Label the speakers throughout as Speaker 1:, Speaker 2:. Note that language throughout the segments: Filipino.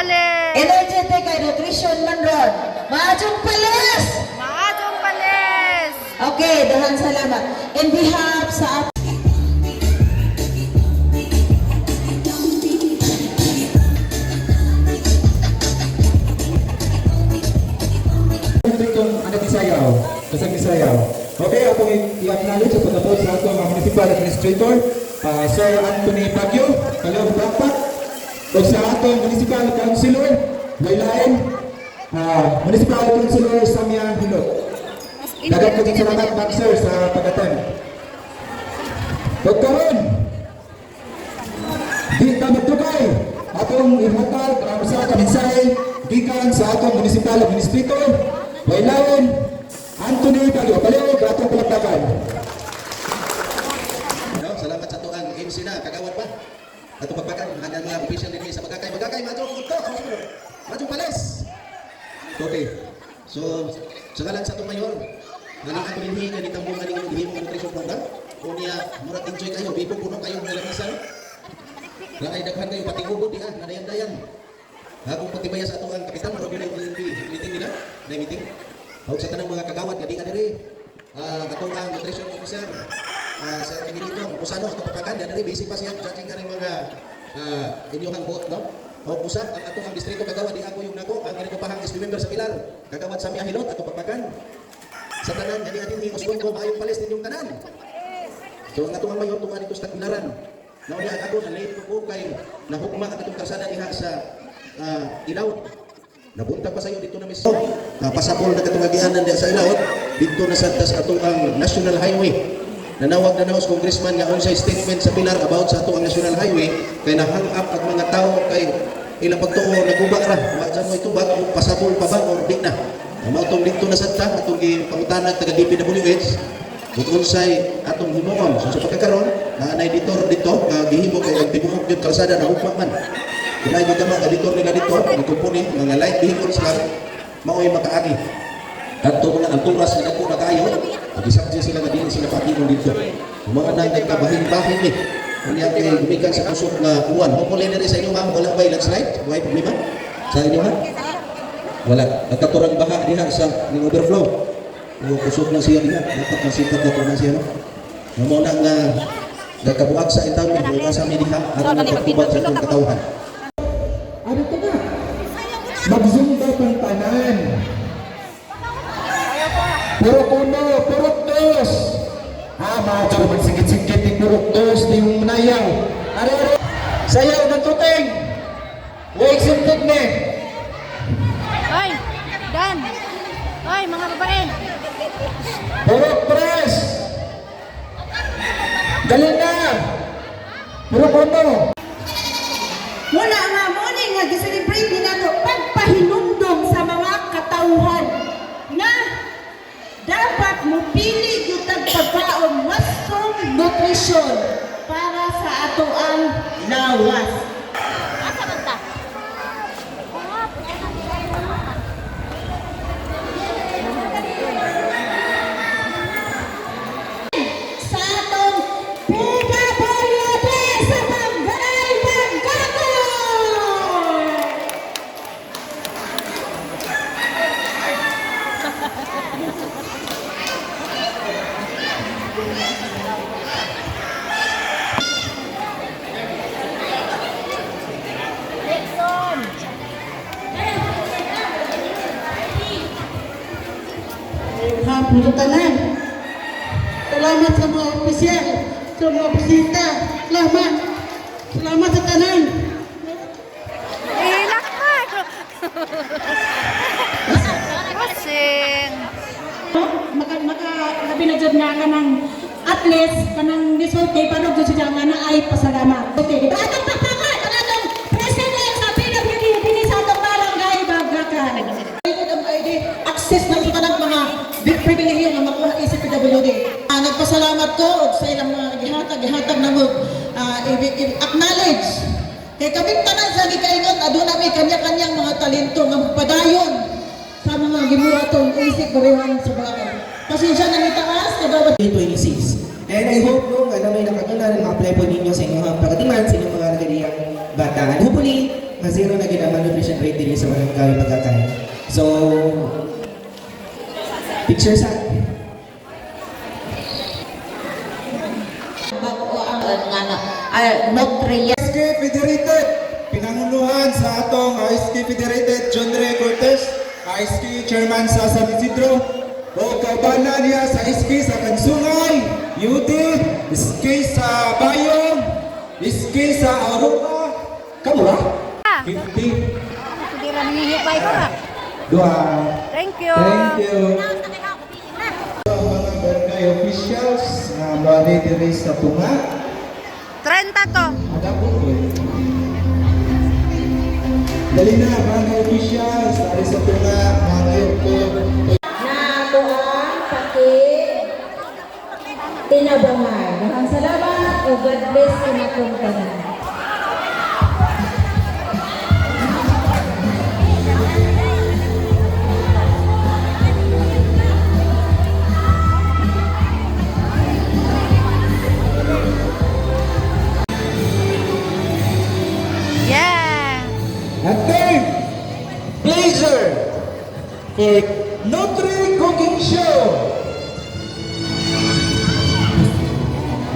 Speaker 1: palis.
Speaker 2: Energetic ay nutrition man ron. Maadjong palis!
Speaker 1: Maadong palis.
Speaker 2: Okay, dahan salamat. In behalf sa
Speaker 3: Sayaw, kasang sayaw. Okay, ako i-acknowledge sa pagkatapos sa ato mga municipal administrator, Sir Anthony Baguio, Kalog Dapat, o sa atong municipal councilor, Laylain, municipal councilor Samia Hilot. Dagat ko din salamat, Ma'am Sir, sa pag-attend. Pagkaroon, di dapat tukay, atong ihatag ang usa ka mensahe gikan sa atong municipal administrator, Laylain, Anthony Baguio, palihog atong palakpakan.
Speaker 4: Salamat sa tuang MC na, kagawad pa. Atong pagpakan, hanggang mga official din sa Magakay, madyo, kunto, madyo palis. Okay, so, sa ngalan sa itong mayor, nalang ako rin hinga, nitambungan ng hihimong nutrition program. Kung niya, murat enjoy kayo, bipo puno kayo ng lamisa. Nakay daghan kayo, pati ubod niya, nadayan-dayan. Kung patibaya sa itong kapitan, marami na yung meeting nila, na meeting. Huwag sa tanang mga kagawad, gadi ka diri. Katong ang nutrition officer, sa Pinilito, Pusano, sa Kapakan, yan diri, basic pa siya, judging ka rin mga inyong buot, no? Huwag usap, ang atong ang distrito kagawad, di ako yung nako, ang ganito pahang SB member sa Pilar, kagawad sa Miahilot, at Kapakan. Sa tanan, gadi atin yung usbon ko, maayong palis ninyong tanan. So, ang atong ang mayor, tunga dito sa Tagbilaran. Nauna ako, na-late ko kay nahukma ang atong karsada diha sa Ilaw. Nabuntag pa sa iyo dito na mismo. Pasapol na katungagianan diya sa Ilaw. Dito na sa atong ang National Highway. Nanawag na naos congressman nga unsay statement sa Pilar about sa atong National Highway kay nahang up ang mga tao kay ilang pagtuo naguba ra. Wa dyan mo itubag o pasapol pa ba o di na. Mautong dito na sa atong gipangutanag taga DPWH kung unsay atong himuon. So sa pagkakaroon, naanay editor dito gihimo kay tibuok gyud kalsada na ugma man. Kaya yung mga editor nila dito, nagkumpuni, mga light vehicles lang, mao'y makaagi. At ito mga alturas na po na kayo, mag-isakti sila na din sila patinong dito. Mga nang nagkabahin-bahin ni, kanya kayo gumikan sa kusok na uwan. Hopefully na rin sa inyo ma'am, wala ba ilang slide? Wala problema? Sa inyo ma'am? Wala. Nagkaturang baha diha sa overflow. Kusok na siya diha, dapat masipat na ito na siya. Muna nga, nagkabuak sa itaw, mga sa diha, at nagkatubag sa itong katauhan.
Speaker 3: Ano ito na? Magzumba pang tanan. Puro kuno, puro dos. Mga churman sigit-sigit ni puro dos, ni yung nayaw. Are-are, sayaw ng tuting. Huwag sintig ni.
Speaker 1: Ay, Dan. Ay, mga babae.
Speaker 3: Puro press. Galing na. Puro kuno.
Speaker 2: muna nga morning nga giselebrate din nato pagpahinumdom sa mga katauhan na dapat mupili yung tagpagkaon wastong nutrisyon para sa ato ang lawas.
Speaker 1: Asa man ta?
Speaker 2: Sa atong PWD sa Barangay Maggagoy! Hapon tanan. Salamat sa mga opisyal, sa mga bisita. Salamat. Salamat sa tanan.
Speaker 1: Ilak ka. Kasing.
Speaker 2: Labi na dyan nga ka ng at least kanang result kay paano dyan siya nga na ay pasalamat. Okay, diba? Atong tapakan, atong president sa PWD, din sa atong barangay Bagakan. Access na ito ng mga big privilege na makuha sa PWD. Nagpasalamat ko sa ilang mga gihatag na acknowledge. Kaya kaming tanan sa gikaingon, adun namin kanya-kanyang mga talento nga magpadayon sa mga gibuhatong isip bariwan sa bagay. Pasensya na itaas, kagawad
Speaker 5: 2026. And I hope kung may nakatunan na ma-apply po ninyo sa inyong pagkatiman, sa inyong mga naganiyang bata. And hopefully, zero na gina malnutrition rate din sa barangay Bagakay. So, picture sa
Speaker 3: ISK Federated, pinangunuhan sa atong ISK Federated John Ray Cortez, ISK Chairman sa San Isidro, o kabanan niya sa ISK sa Kansungay, UT, ISK sa Bayong, ISK sa Aurora, Kamura, 50,
Speaker 1: Hindi lang hihipay ko na.
Speaker 3: Dua.
Speaker 1: Thank you.
Speaker 3: Thank you. Ang mga barangay officials na mga diri sa tunga,
Speaker 1: 30 to.
Speaker 3: ada po po. Dali na, barangay officials, ari sa tunga, mga po.
Speaker 2: Na ako ang tinabangan. Maraming salamat o God bless kinakong tanan.
Speaker 1: Yeah.
Speaker 3: At then, pleasure for Nutri Cooking Show.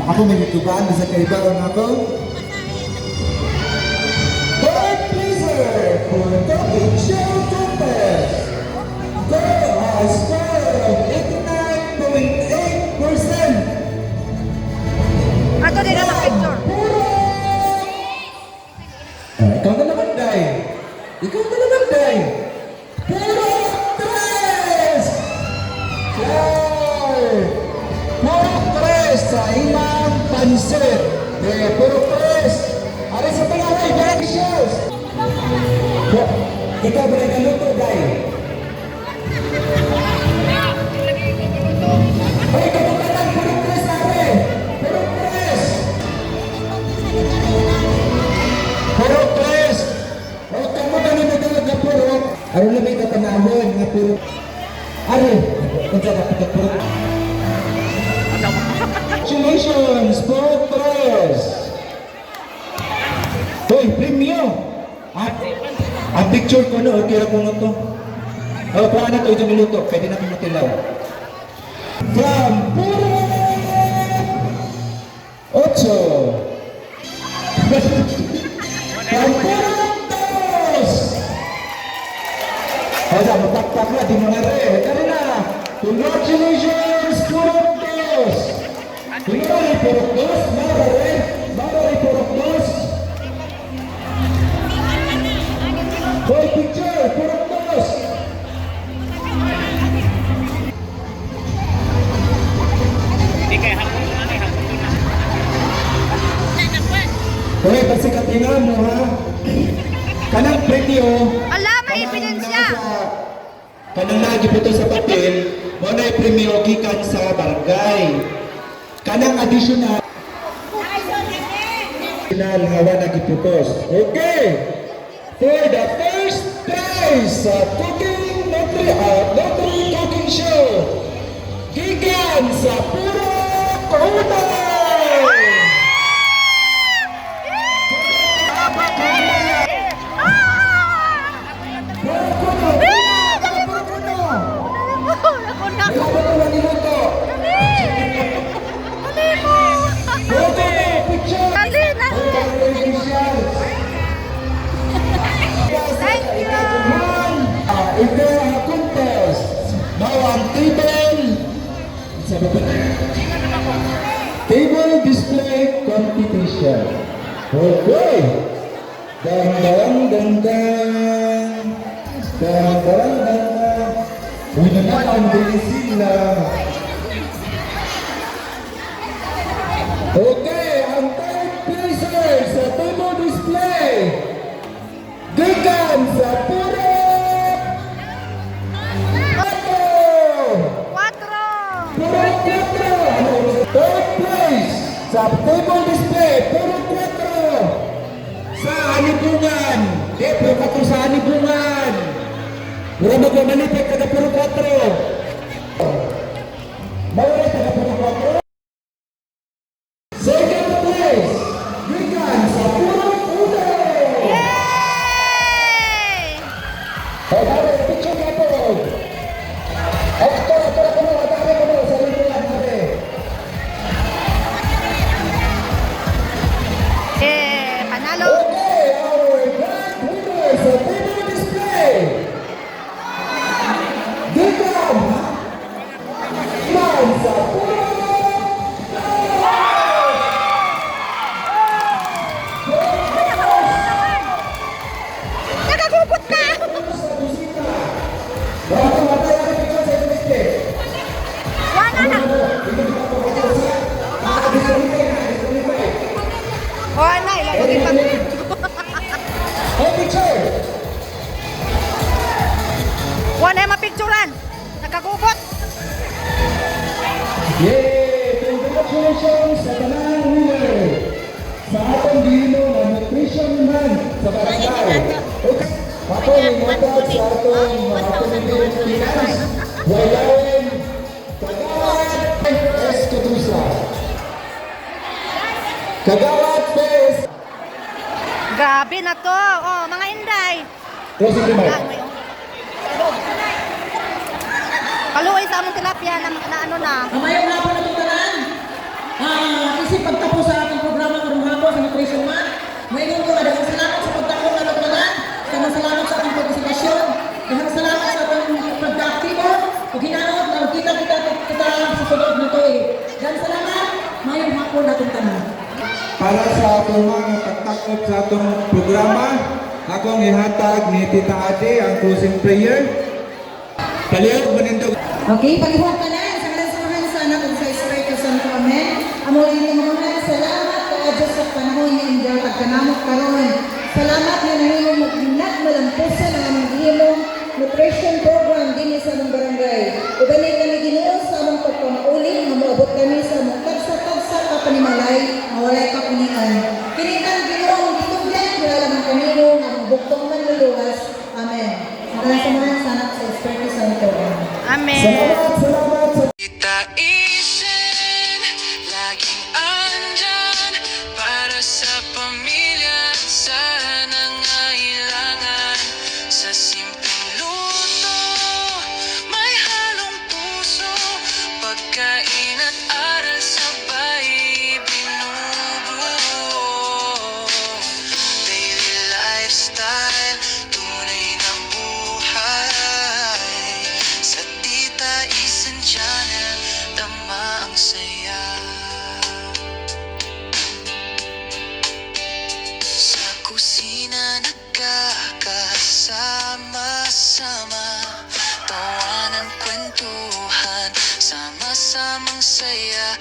Speaker 3: Ako may nagtubaan sa kaibahan ako. Third pleasure for Cooking Show Contest. Go has score of 89.8%.
Speaker 1: Ato din ang picture.
Speaker 3: Ikaw na naman, Day. Ikaw na naman, Day. Puro tres! Char! Puro tres sa imang pansit. Puro tres. Ari sa pangaway, delicious. Ikaw ba nagkaluto, Day? Ay, kapatatan, puro tres, Ari. Puro tres. Puro tres! O, kamu ka naman talaga puro. Aron na may katanahon nga puro. Ari, kung saan dapat ka puro. Congratulations, puro tres! Hoy, premio! Ang picture ko na, okay ra ko na to. O, paano na to itong minuto? Pwede na kumatilaw. From puro ocho. Campeonatos! Ada, magpakpak na, di mga re. Tara na! Congratulations, Puros! Pinari, Puros! Marare! Marare, Puros! Boy, picture, Puros! Hoy, pasikatingan mo ha. Kanang premyo.
Speaker 1: Ala, may ebidensya.
Speaker 3: Kanang lagi po sa papel, mo na premyo gikan sa barangay. Kanang additional. Additional nga wala giputos. Okay. For the first prize sa Cooking Nutri Cooking Show, gikan sa Puro Kauday! If there are contests, now on table display competition. Okay. Dang dang dang dang. Dang dang dang dang. Una na ang sila. Okay, ang third placer sa table display. Gikan sa Puro
Speaker 1: 4.
Speaker 3: Puro 4! Third place sa table display, Puro 4! Sa Anibungan! Di, Puro 4 sa Anibungan! Puro magmamalipit, taga Puro 4! Mawala taga Puro 4? Second place, Gikan sa Puro 1! Bakit matay ang picture sa Tuesday?
Speaker 1: Wala na. Wala, ilalagay pa.
Speaker 3: Hey, picture!
Speaker 1: Wala yung mapicturan. Nagkagugot.
Speaker 3: Yay! Congratulations sa tanang winner! Sa atong dino na nutrition man sa barangay. Okay. Ako yung matag sa atong mga Pilipinas. Wayawen, Kagawad, Escotusa. Kagawad Fest!
Speaker 1: Grabe na to. Oh, mga inday.
Speaker 3: Closing remark.
Speaker 1: Ah, may- Kaluoy sa among tilapia na ano na.
Speaker 2: Kamayo nga po na itong tanan. Kasi pagtapos sa ating programa karong hapon sa Nutrition Month, mayroon ko na daghang salamat sa pagtapos na itong tanan. Daghang salamat sa ating partisipasyon. Daghang salamat sa ating pagka-aktibo. Kung hinaot na kita sa sunod na ito eh. Daghang salamat. Mayroon hapon na itong tanan.
Speaker 3: Para sa atong mga pagtakop sa atong programa, akong ihatag ni Tita Ate ang closing prayer. Kaliyog manindog.
Speaker 2: Okay, pag-ihog ka na. Sa kanan sa mga sana kung sa Espiritu Santo. Amen. Amo rin yung mga salamat ka Diyos sa panahon ni India pagkanamot karon. Salamat na nahimong mag-inat malampusan ang aming gihimong nutrition program din sa among barangay. Uganay kami Ginoo sa among pagpamauli nga moabot kami sa among kagsa-kagsa ka panimalay mawalay ka punian. Kinitan Ginoo ang gitugyan kaya lamang kanino nga among buktong manluluwas. Amen. Maraming salamat sana sa Espiritu Santo.
Speaker 1: Amen.
Speaker 3: Salamat sa
Speaker 6: Itaisin, laging andyan para sa pamilya at sa nangailangan. Sa simpleng luto, may halong puso, pagkain at aral sabay binubuo. Daily lifestyle, tunay na buhay. Sa Tita Isen Channel, tama ang saya. Sa kusina nagkakasama-sama, tawanan, kwentuhan, sama-samang saya.